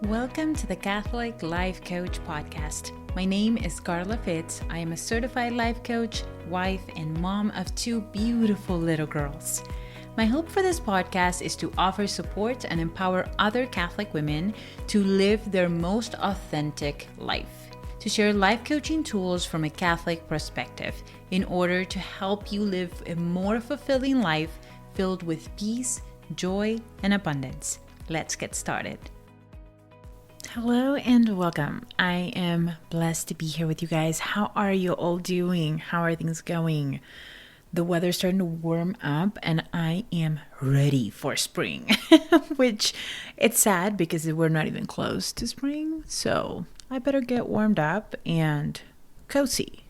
Welcome to the Catholic Life Coach Podcast. My name is Carla Fitz. I am a certified life coach, wife, and mom of two beautiful little girls. My hope for this podcast is to offer support and empower other Catholic women to live their most authentic life, to share life coaching tools from a Catholic perspective in order to help you live a more fulfilling life filled with peace, joy, and abundance. Let's get started. Hello and welcome. I am blessed to be here with you guys. How are you all doing? How are things going? The weather's starting to warm up and I am ready for spring, which it's sad because we're not even close to spring. So I better get warmed up and cozy.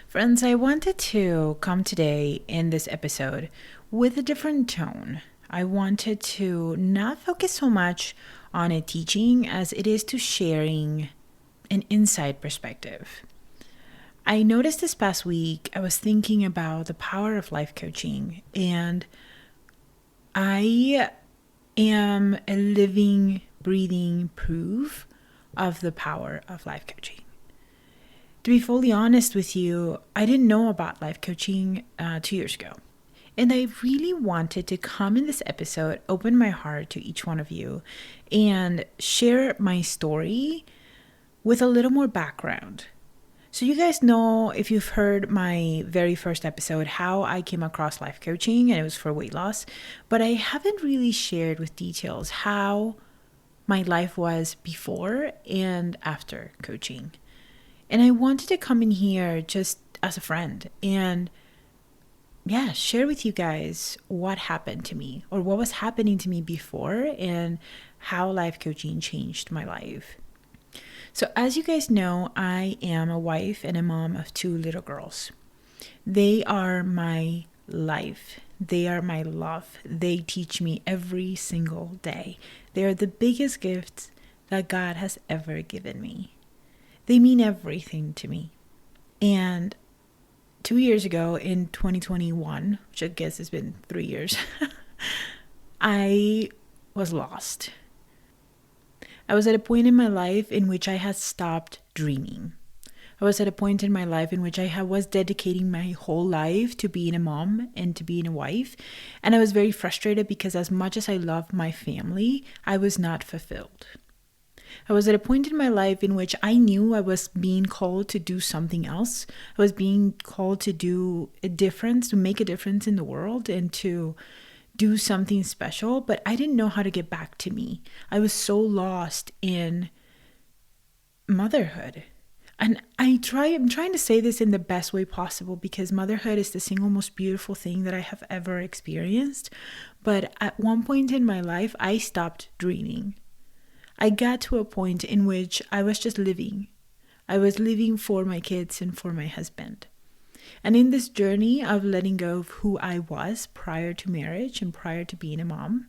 Friends, I wanted to come today in this episode with a different tone. I wanted to not focus so much on a teaching as it is to sharing an inside perspective. I noticed this past week, I was thinking about the power of life coaching, and I am a living, breathing proof of the power of life coaching. To be fully honest with you, I didn't know about life coaching 2 years ago. And I really wanted to come in this episode, open my heart to each one of you, and share my story with a little more background. So you guys know, if you've heard my very first episode, how I came across life coaching, and it was for weight loss. But I haven't really shared with details how my life was before and after coaching. And I wanted to come in here just as a friend and share with you guys what happened to me or what was happening to me before and how life coaching changed my life. So as you guys know, I am a wife and a mom of two little girls. They are my life. They are my love. They teach me every single day. They are the biggest gifts that God has ever given me. They mean everything to me. And 2 years ago in 2021, which I guess has been 3 years, I was lost. I was at a point in my life in which I had stopped dreaming. I was at a point in my life in which I was dedicating my whole life to being a mom and to being a wife. And I was very frustrated because as much as I loved my family, I was not fulfilled. I was at a point in my life in which I knew I was being called to do something else. I was being called to do a difference, to make a difference in the world and to do something special, but I didn't know how to get back to me. I was so lost in motherhood. And I'm trying to say this in the best way possible because motherhood is the single most beautiful thing that I have ever experienced. But at one point in my life, I stopped dreaming. I got to a point in which I was just living. I was living for my kids and for my husband. And in this journey of letting go of who I was prior to marriage and prior to being a mom,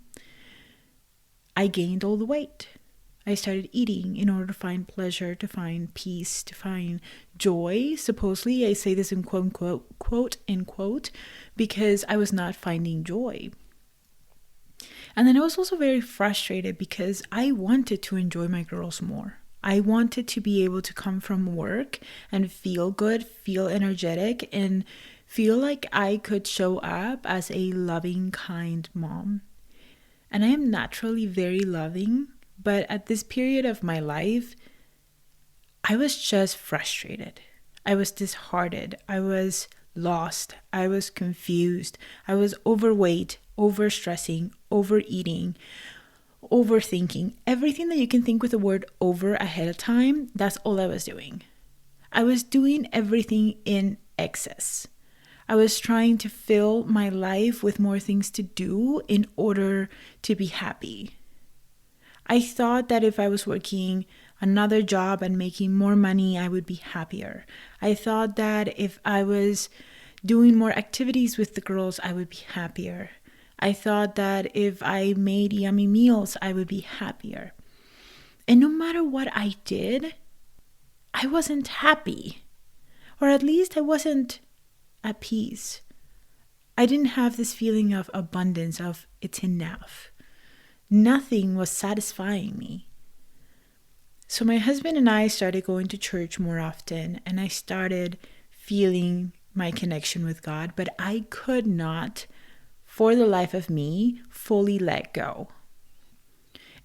I gained all the weight. I started eating in order to find pleasure, to find peace, to find joy. Supposedly, I say this in quote unquote, because I was not finding joy. And then I was also very frustrated because I wanted to enjoy my girls more. I wanted to be able to come from work and feel good, feel energetic, and feel like I could show up as a loving, kind mom. And I am naturally very loving, but at this period of my life, I was just frustrated. I was disheartened. I was lost. I was confused. I was overweight, overstressing, overeating, overthinking. Everything that you can think with the word over ahead of time, that's all I was doing. I was doing everything in excess. I was trying to fill my life with more things to do in order to be happy. I thought that if I was working another job and making more money, I would be happier. I thought that if I was doing more activities with the girls, I would be happier. I thought that if I made yummy meals, I would be happier. And no matter what I did, I wasn't happy. Or at least I wasn't at peace. I didn't have this feeling of abundance, of it's enough. Nothing was satisfying me. So my husband and I started going to church more often, and I started feeling my connection with God, but I could not, for the life of me, fully let go.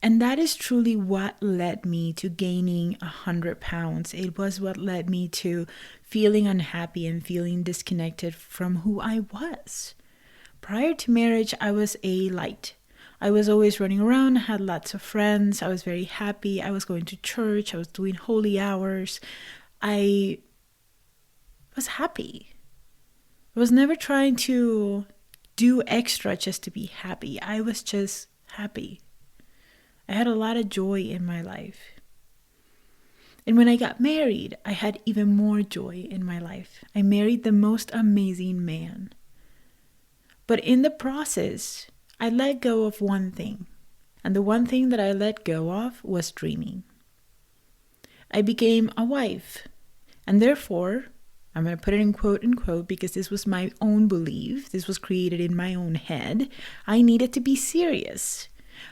And that is truly what led me to gaining 100 pounds. It was what led me to feeling unhappy and feeling disconnected from who I was. Prior to marriage, I was a light. I was always running around, I had lots of friends, I was very happy, I was going to church, I was doing holy hours. I was happy. I was never trying to do extra just to be happy. I was just happy. I had a lot of joy in my life. And when I got married, I had even more joy in my life. I married the most amazing man. But in the process, I let go of one thing. And the one thing that I let go of was dreaming. I became a wife. And therefore, I'm going to put it in quote unquote because this was my own belief. This was created in my own head. I needed to be serious.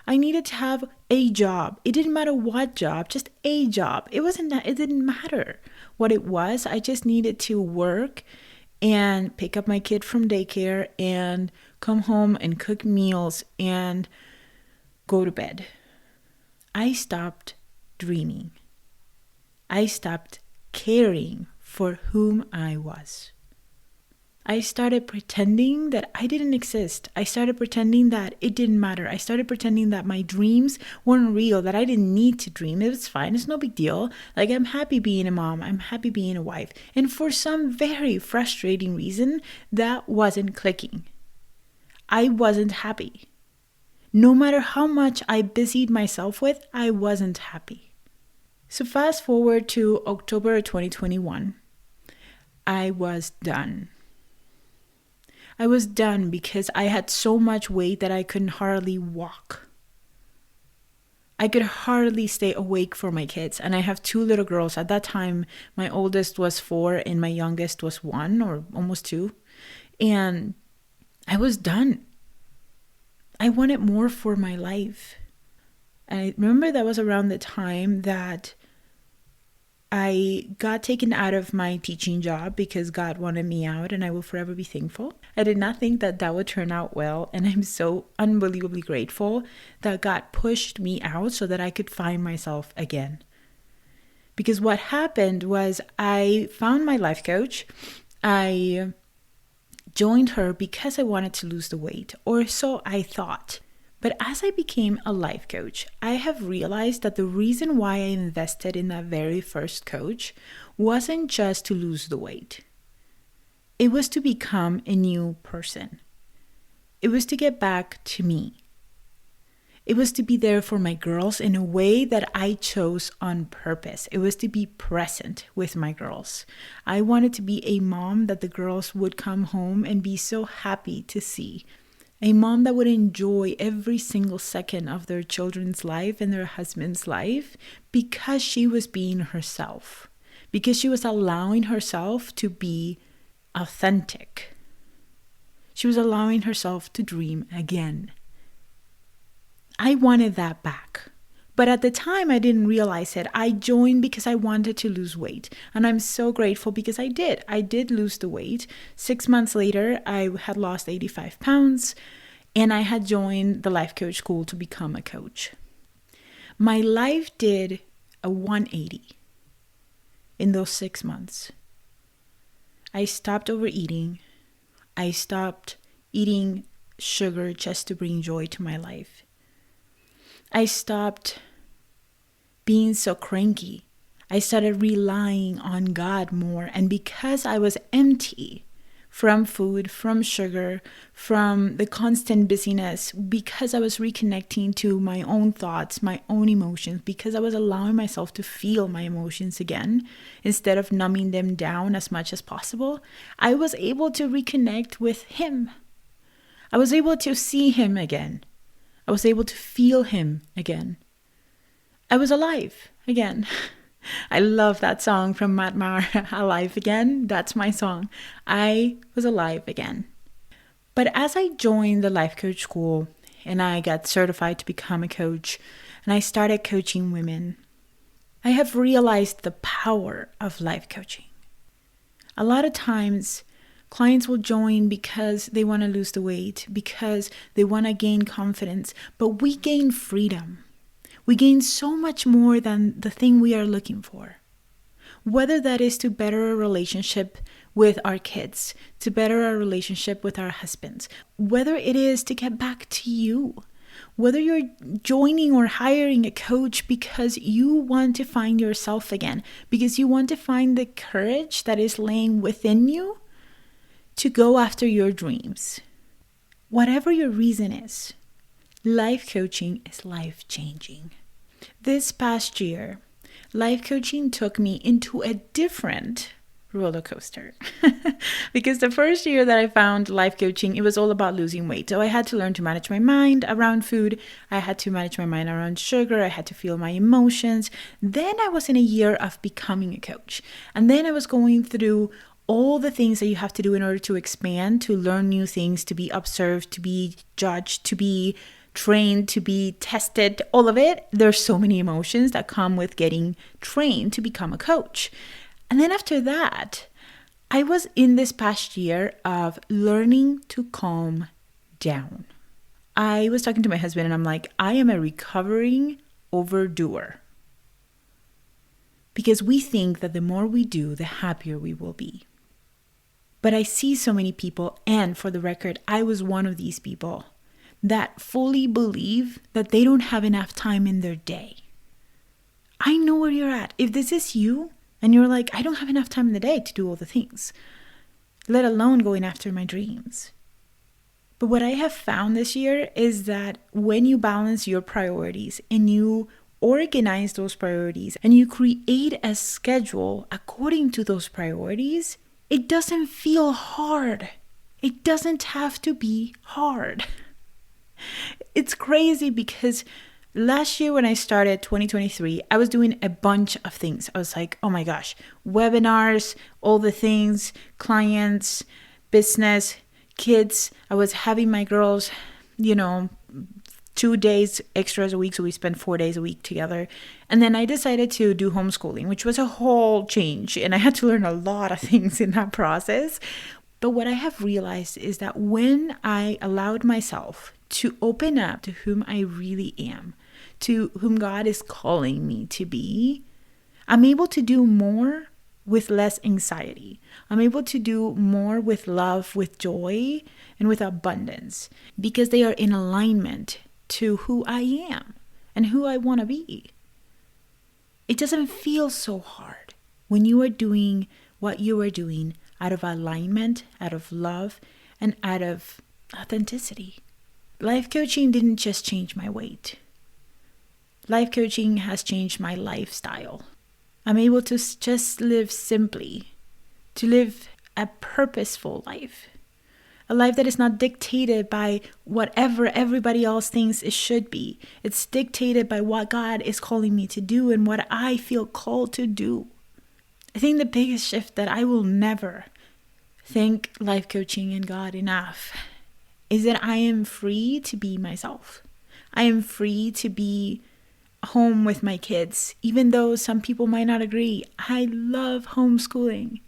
I needed to have a job. It didn't matter what job, just a job. It didn't matter what it was. I just needed to work and pick up my kid from daycare and come home and cook meals and go to bed. I stopped dreaming. I stopped caring for whom I was. I started pretending that I didn't exist. I started pretending that it didn't matter. I started pretending that my dreams weren't real, that I didn't need to dream. It was fine. It's no big deal. Like, I'm happy being a mom. I'm happy being a wife. And for some very frustrating reason, that wasn't clicking. I wasn't happy. No matter how much I busied myself with, I wasn't happy. So fast forward to October 2021. I was done. I was done because I had so much weight that I couldn't hardly walk. I could hardly stay awake for my kids. And I have 2 little girls. At that time, my oldest was 4 and my youngest was 1 or almost 2. And I was done. I wanted more for my life. And I remember that was around the time that I got taken out of my teaching job because God wanted me out, and I will forever be thankful. I did not think that that would turn out well, and I'm so unbelievably grateful that God pushed me out so that I could find myself again. Because what happened was I found my life coach. I joined her because I wanted to lose the weight, or so I thought. But as I became a life coach, I have realized that the reason why I invested in that very first coach wasn't just to lose the weight. It was to become a new person. It was to get back to me. It was to be there for my girls in a way that I chose on purpose. It was to be present with my girls. I wanted to be a mom that the girls would come home and be so happy to see. A mom that would enjoy every single second of their children's life and their husband's life because she was being herself, because she was allowing herself to be authentic. She was allowing herself to dream again. I wanted that back. But at the time, I didn't realize it. I joined because I wanted to lose weight. And I'm so grateful because I did. I did lose the weight. 6 months later, I had lost 85 pounds. And I had joined the life coach school to become a coach. My life did a 180 in those 6 months. I stopped overeating. I stopped eating sugar just to bring joy to my life. I stopped being so cranky. I started relying on God more. And because I was empty from food, from sugar, from the constant busyness, because I was reconnecting to my own thoughts, my own emotions, because I was allowing myself to feel my emotions again, instead of numbing them down as much as possible, I was able to reconnect with Him. I was able to see Him again. I was able to feel Him again. I was alive again. I love that song from Matt Maher, Alive Again. That's my song. I was alive again. But as I joined the life coach school and I got certified to become a coach and I started coaching women, I have realized the power of life coaching. A lot of times, clients will join because they want to lose the weight, because they want to gain confidence, but we gain freedom. We gain so much more than the thing we are looking for. Whether that is to better a relationship with our kids, to better our relationship with our husbands, whether it is to get back to you, whether you're joining or hiring a coach because you want to find yourself again, because you want to find the courage that is laying within you to go after your dreams. Whatever your reason is, life coaching is life-changing. This past year, life coaching took me into a different roller coaster. Because the first year that I found life coaching, it was all about losing weight. So I had to learn to manage my mind around food. I had to manage my mind around sugar. I had to feel my emotions. Then I was in a year of becoming a coach. And then I was going through all the things that you have to do in order to expand, to learn new things, to be observed, to be judged, to be trained, to be tested, all of it. There's so many emotions that come with getting trained to become a coach. And then after that, I was in this past year of learning to calm down. I was talking to my husband and I'm like, I am a recovering overdoer. Because we think that the more we do, the happier we will be. But I see so many people, and for the record, I was one of these people, that fully believe that they don't have enough time in their day. I know where you're at. If this is you, and you're like, I don't have enough time in the day to do all the things, let alone going after my dreams. But what I have found this year is that when you balance your priorities and you organize those priorities and you create a schedule according to those priorities, it doesn't feel hard. It doesn't have to be hard. It's crazy because last year when I started 2023, I was doing a bunch of things. I was like, oh my gosh, webinars, all the things, clients, business, kids. I was having my girls, 2 days extras a week. So we spent 4 days a week together. And then I decided to do homeschooling, which was a whole change. And I had to learn a lot of things in that process. But what I have realized is that when I allowed myself to open up to whom I really am, to whom God is calling me to be, I'm able to do more with less anxiety. I'm able to do more with love, with joy, and with abundance because they are in alignment to who I am and who I want to be. It doesn't feel so hard when you are doing what you are doing out of alignment, out of love, and out of authenticity. Life coaching didn't just change my weight. Life coaching has changed my lifestyle. I'm able to just live simply, to live a purposeful life. A life that is not dictated by whatever everybody else thinks it should be. It's dictated by what God is calling me to do and what I feel called to do. I think the biggest shift that I will never thank life coaching and God enough is that I am free to be myself. I am free to be home with my kids, even though some people might not agree. I love homeschooling.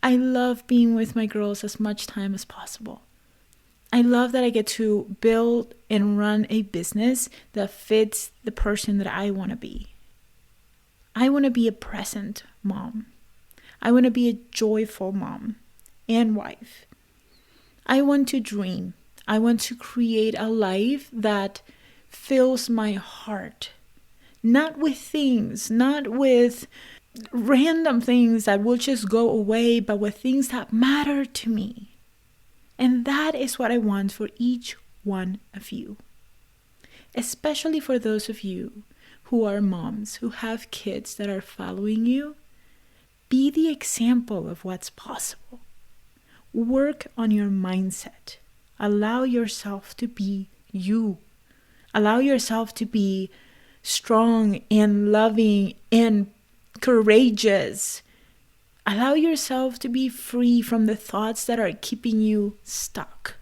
I love being with my girls as much time as possible. I love that I get to build and run a business that fits the person that I want to be. I want to be a present mom. I want to be a joyful mom and wife. I want to dream. I want to create a life that fills my heart. Not with things, not with random things that will just go away, but with things that matter to me. And that is what I want for each one of you. Especially for those of you who are moms, who have kids that are following you. Be the example of what's possible. Work on your mindset. Allow yourself to be you. Allow yourself to be strong and loving and courageous. Allow yourself to be free from the thoughts that are keeping you stuck.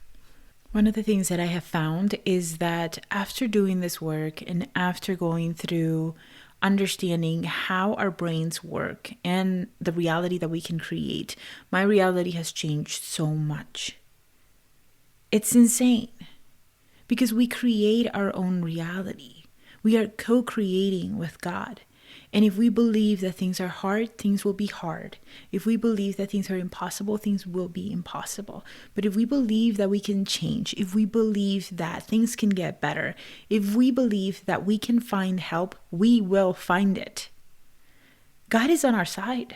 One of the things that I have found is that after doing this work and after going through understanding how our brains work and the reality that we can create, my reality has changed so much. It's insane because we create our own reality. We are co-creating with God. And if we believe that things are hard, things will be hard. If we believe that things are impossible, things will be impossible. But if we believe that we can change, if we believe that things can get better, if we believe that we can find help, we will find it. God is on our side.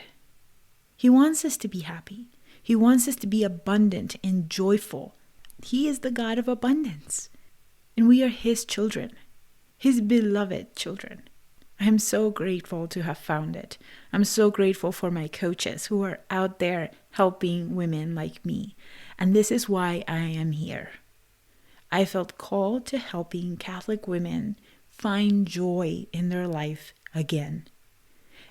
He wants us to be happy. He wants us to be abundant and joyful. He is the God of abundance. And we are His children, His beloved children. I am so grateful to have found it. I'm so grateful for my coaches who are out there helping women like me. And this is why I am here. I felt called to helping Catholic women find joy in their life again.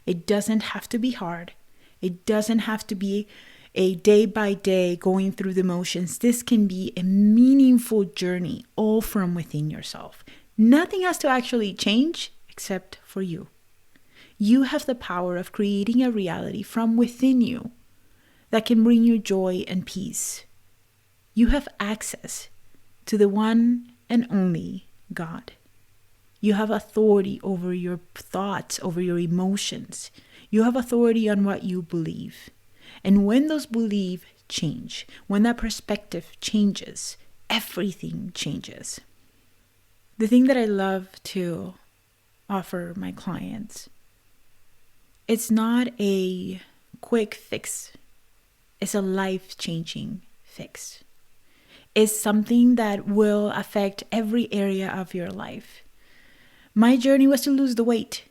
It doesn't have to be hard. It doesn't have to be a day by day going through the motions. This can be a meaningful journey all from within yourself. Nothing has to actually change except for you. You have the power of creating a reality from within you that can bring you joy and peace. You have access to the one and only God. You have authority over your thoughts, over your emotions. You have authority on what you believe. And when those beliefs change, when that perspective changes, everything changes. The thing that I love to offer my clients, it's not a quick fix. It's a life-changing fix. It's something that will affect every area of your life. My journey was to lose the weight.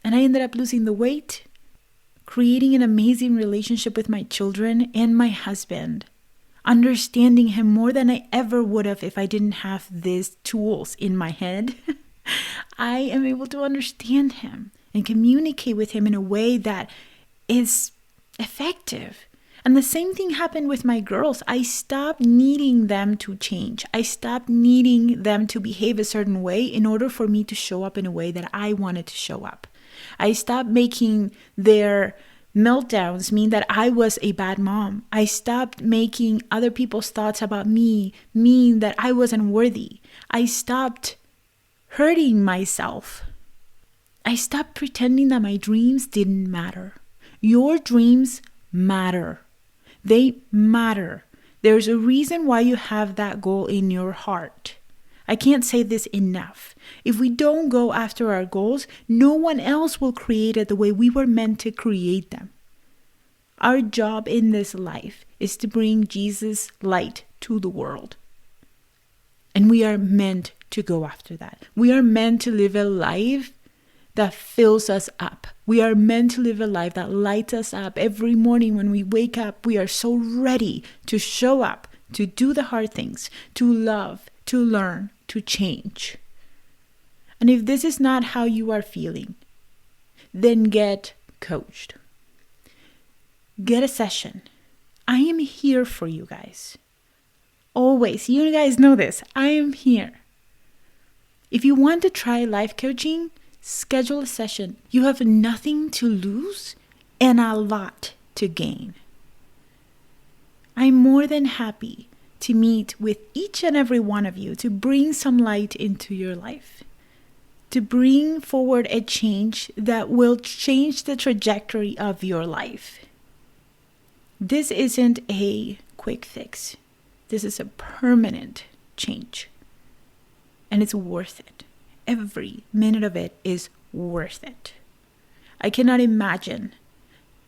And I ended up losing the weight, creating an amazing relationship with my children and my husband, understanding him more than I ever would have if I didn't have these tools in my head. I am able to understand him and communicate with him in a way that is effective. And the same thing happened with my girls. I stopped needing them to change. I stopped needing them to behave a certain way in order for me to show up in a way that I wanted to show up. I stopped making their meltdowns mean that I was a bad mom. I stopped making other people's thoughts about me mean that I wasn't worthy. I stopped hurting myself. I stopped pretending that my dreams didn't matter. Your dreams matter. They matter. There's a reason why you have that goal in your heart. I can't say this enough. If we don't go after our goals, no one else will create it the way we were meant to create them. Our job in this life is to bring Jesus' light to the world. And we are meant to go after that. We are meant to live a life that fills us up. We are meant to live a life that lights us up. Every morning when we wake up, we are so ready to show up, to do the hard things, to love, to learn, to change. And if this is not how you are feeling, then get coached. Get a session. I am here for you guys. Always. You guys know this. I am here. If you want to try life coaching, schedule a session. You have nothing to lose and a lot to gain. I'm more than happy to meet with each and every one of you to bring some light into your life, to bring forward a change that will change the trajectory of your life. This isn't a quick fix. This is a permanent change. And it's worth it. Every minute of it is worth it. I cannot imagine,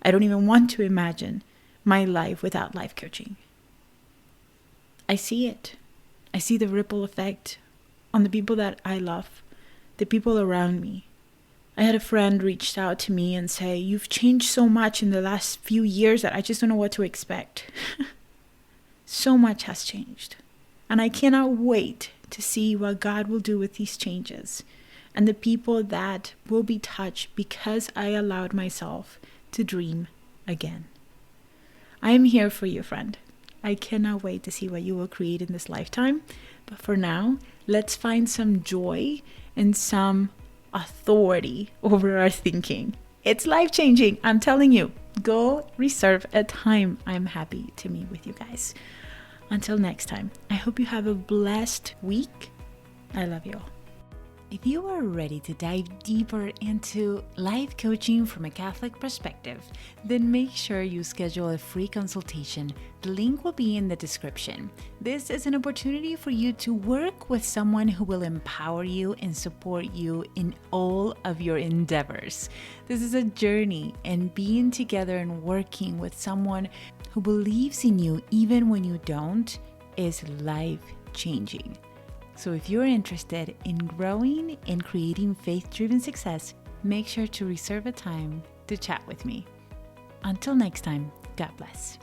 I don't even want to imagine my life without life coaching. I see it. I see the ripple effect on the people that I love, the people around me. I had a friend reached out to me and say, "You've changed so much in the last few years that I just don't know what to expect." So much has changed. And I cannot wait to see what God will do with these changes and the people that will be touched because I allowed myself to dream again. I am here for you, friend. I cannot wait to see what you will create in this lifetime. But for now, let's find some joy and some authority over our thinking. It's life-changing, I'm telling you. Go reserve a time. I'm happy to meet with you guys. Until next time, I hope you have a blessed week. I love you all. If you are ready to dive deeper into life coaching from a Catholic perspective, then make sure you schedule a free consultation. The link will be in the description. This is an opportunity for you to work with someone who will empower you and support you in all of your endeavors. This is a journey, and being together and working with someone who believes in you even when you don't is life-changing. So if you're interested in growing and creating faith-driven success, make sure to reserve a time to chat with me. Until next time, God bless.